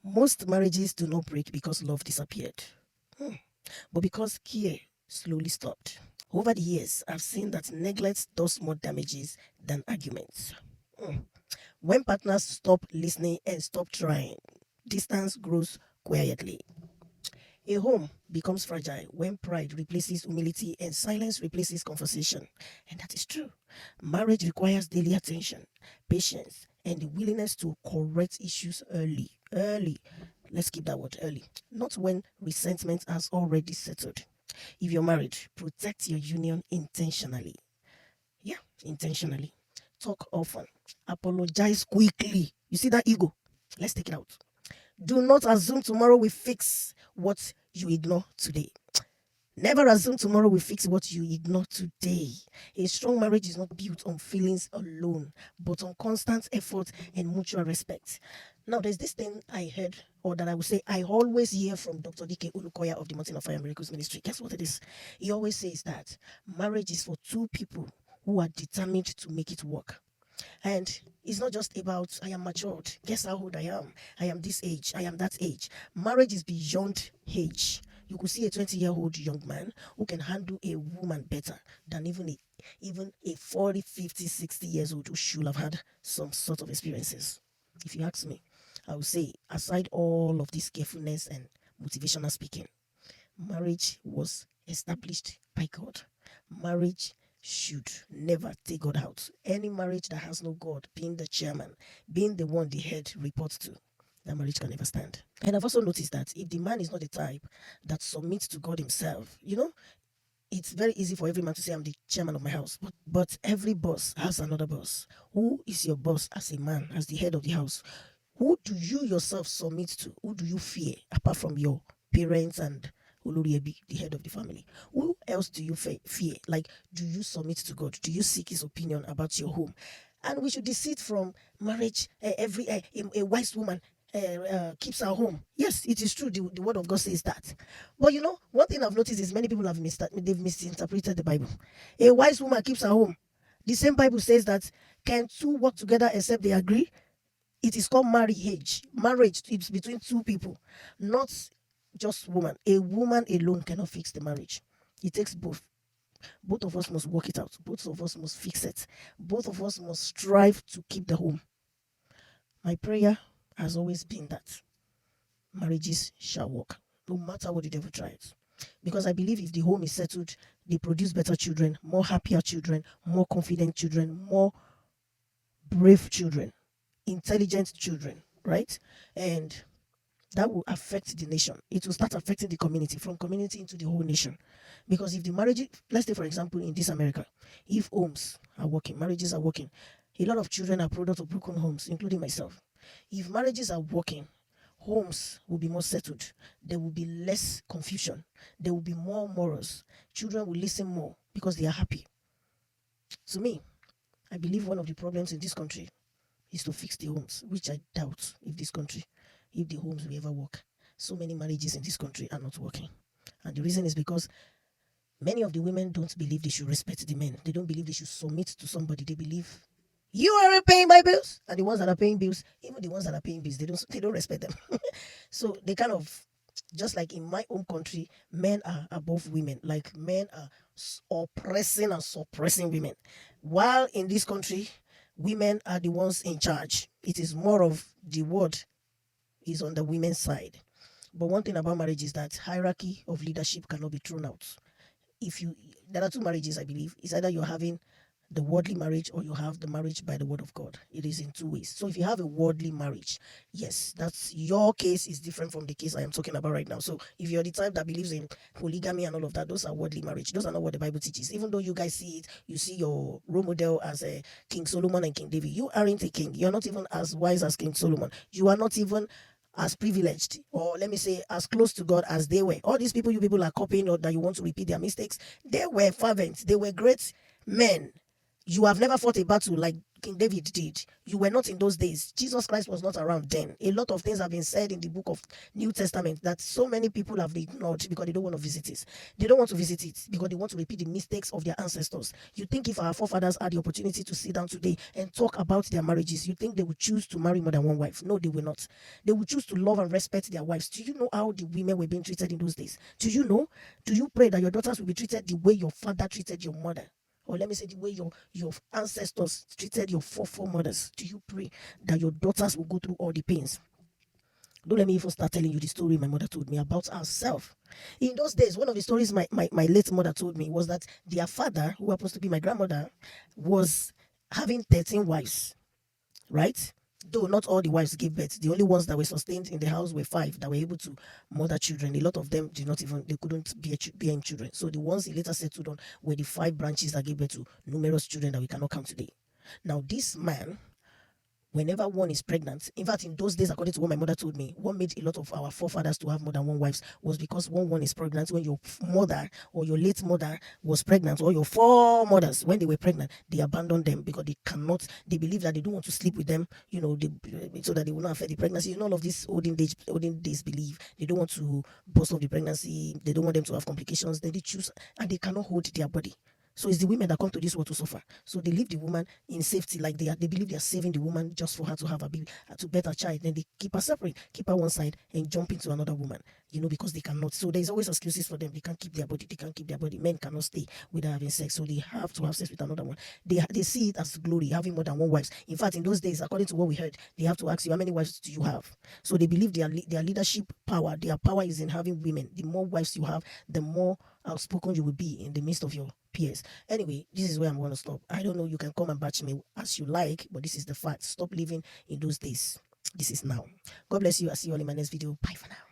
Most marriages do not break because love disappeared, but because care slowly stopped. Over the years, I've seen that neglect does more damages than arguments. Mm. When partners stop listening and stop trying, distance grows quietly. A home becomes fragile when pride replaces humility and silence replaces conversation. And that is true. Marriage requires daily attention, patience, and the willingness to correct issues early. Early. Let's keep that word early. Not when resentment has already settled. If you're married, protect your union intentionally. Yeah, intentionally. Talk often. Apologize quickly. You see that ego? Let's take it out. Do not assume tomorrow will fix what you ignore today. Never assume tomorrow will fix what you ignore today. A strong marriage is not built on feelings alone, but on constant effort and mutual respect. Now, there's this thing I heard, or that I would say I always hear from Dr. DK Ulukoya of the Mountain of Fire Miracles Ministry. Guess what it is? He always says that marriage is for two people who are determined to make it work. And it's not just about I am matured. Guess how old I am? I am this age. I am that age. Marriage is beyond age. You could see a 20-year-old young man who can handle a woman better than even a 40, 50, 60 years old who should have had some sort of experiences. If you ask me, I would say, aside all of this carefulness and motivational speaking, marriage was established by God. Marriage should never take God out. Any marriage that has no God being the chairman, being the one the head reports to, that marriage can never stand. And I've also noticed that if the man is not the type that submits to God himself, it's very easy for every man to say, I'm the chairman of my house. But every boss has another boss. Who is your boss as a man, as the head of the house? Who do you yourself submit to? Who do you fear apart from your parents and Oloriebi, the head of the family? Who else do you fear? Like, do you submit to God? Do you seek his opinion about your home? And we should desist from marriage. A wise woman keeps her home. Yes, it is true. The word of God says that. But one thing I've noticed is many people they've misinterpreted the Bible. A wise woman keeps her home. The same Bible says that can two work together except they agree? It is called marriage. Marriage is between two people, not just woman. A woman alone cannot fix the marriage. It takes both. Both of us must work it out. Both of us must fix it. Both of us must strive to keep the home. My prayer has always been that marriages shall work, no matter what the devil tries. Because I believe if the home is settled, they produce better children, more happier children, more confident children, more brave children, intelligent children, right? And that will affect the nation. It will start affecting the community, from community into the whole nation. Because if the marriage, let's say for example in this America, if homes are working, marriages are working, a lot of children are product of broken homes, including myself. If marriages are working, homes will be more settled. There will be less confusion. There will be more morals. Children will listen more because they are happy. To me, I believe one of the problems in this country is to fix the homes, which I doubt if the homes will ever work. So many marriages in this country are not working. And the reason is because many of the women don't believe they should respect the men. They don't believe they should submit to somebody. They believe you aren't paying my bills. And the ones that are paying bills, even the ones that are paying bills, they don't respect them. So they kind of, just like in my own country, men are above women. Like men are oppressing and suppressing women. While in this country, women are the ones in charge. It is more of the word is on the women's side. But one thing about marriage is that hierarchy of leadership cannot be thrown out. If you There are two marriages, I believe. It's either you're having the worldly marriage or you have the marriage by the word of God. It is in two ways. So if you have a worldly marriage, yes, that's your case is different from the case I am talking about right now. So if you're the type that believes in polygamy and all of that, those are worldly marriage. Those are not what the Bible teaches. Even though you guys see it, you see your role model as a King Solomon and King David. You aren't a king. You're not even as wise as King Solomon. You are not even as privileged, or let me say as close to God as they were. All these people you people are copying or that you want to repeat their mistakes, they were fervent, they were great men. You have never fought a battle like King David did. You were not in those days. Jesus Christ was not around then. A lot of things have been said in the book of New Testament that so many people have ignored because they don't want to visit it. They don't want to visit it because they want to repeat the mistakes of their ancestors. You think if our forefathers had the opportunity to sit down today and talk about their marriages, you think they would choose to marry more than one wife? No, they will not. They will choose to love and respect their wives. Do you know how the women were being treated in those days? Do you know? Do you pray that your daughters will be treated the way your father treated your mother? Or let me say the way your ancestors treated your foremothers. Do you pray that your daughters will go through all the pains? Don't let me even start telling you the story my mother told me about herself. In those days, one of the stories my late mother told me was that their father, who happens to be my grandmother, was having 13 wives, right? Though not all the wives gave birth, the only ones that were sustained in the house were 5 that were able to mother children. A lot of them did not even, they couldn't bear children. So the ones he later settled on were the 5 branches that gave birth to numerous children that we cannot count today. Now, this man, whenever one is pregnant, in fact, in those days, according to what my mother told me, what made a lot of our forefathers to have more than one wives was because one is pregnant. When your mother or your late mother was pregnant, or your foremothers, when they were pregnant, they abandoned them because they believe that they don't want to sleep with them, so that they will not affect the pregnancy. You know, all of these olden days believe they don't want to burst off the pregnancy, they don't want them to have complications, then they choose, and they cannot hold their body. So it's the women that come to this world to suffer. So they leave the woman in safety, like they believe they are saving the woman just for her to have a baby, to bear a child. Then they keep her separate, keep her one side, and jump into another woman. Because they cannot. So there's always excuses for them. They can't keep their body. They can't keep their body. Men cannot stay without having sex, so they have to have sex with another one. They see it as glory, having more than one wife. In fact, in those days, according to what we heard, they have to ask you, how many wives do you have? So they believe their leadership power, their power is in having women. The more wives you have, the more outspoken you will be in the midst of your peers. Anyway, this is where I'm going to stop. I don't know, you can come and batch me as you like, but this is the fact. Stop living in those days. This is now. God bless you. I'll see you all in my next video. Bye for now.